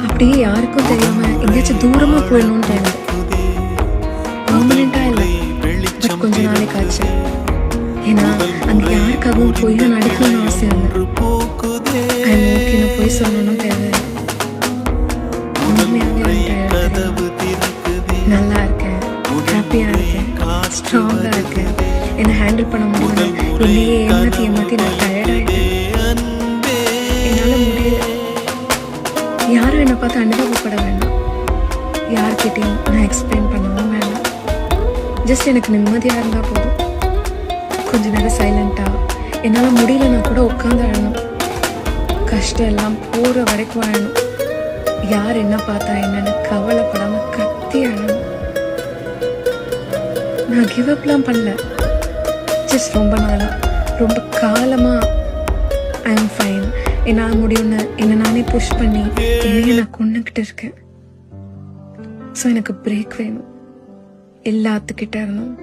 அப்படியே யாருக்கும் தெரியாம எங்கேயாச்சும் தூரமா போயிடணும்னு தோணுது. பர்மனெண்டா இல்லை, பட் கொஞ்ச நாளைக்கு ஆச்சு. ஏன்னா அங்க யாருக்காகவும் பொய்யா நடக்கணும்னு அவசியம் இல்லை. ஐம் ஓகேன்னு பொய் சொல்லணும்னு தேவையில்லை. உண்மையாவே நல்லா இருக்கேன், ஹாப்பியா இருக்கேன், ஸ்ட்ராங்கா இருக்கேன். என்னை ஹேண்டில் பண்ண முடியல, என்னையே ஏமாத்தி நான் டயர்டாயிட்டேன். என்னால முடியல. யாரும் என்னை பார்த்து அனுபவப்பட வேண்டாம், யார்கிட்டையும் நான் எக்ஸ்பிளைன் பண்ணவும் வேண்டாம். ஜஸ்ட் எனக்கு நிம்மதியா இருந்தா போதும். கொஞ்ச நேரம் சைலண்டா என்னால் முடியலன்னா கூட உட்காந்து அழணும். கஷ்டம் எல்லாம் போற வரைக்கும் அழணும். யார் என்ன பார்த்தா என்னன்னு கவலைப்படாம கத்தி அழணும். நான் கிவ் அப்லாம் பண்ணல. ஜஸ்ட் ரொம்ப நாளா, ரொம்ப காலமா ஐ எம் ஃபைன், என்னால் முடியும்னு என்னை நானே புஷ் பண்ணி என்னையே நான் கொண்டுகிட்டு இருக்கேன். ஸோ எனக்கு பிரேக் வேணும் எல்லாத்துக்கிட்ட இருந்தும்.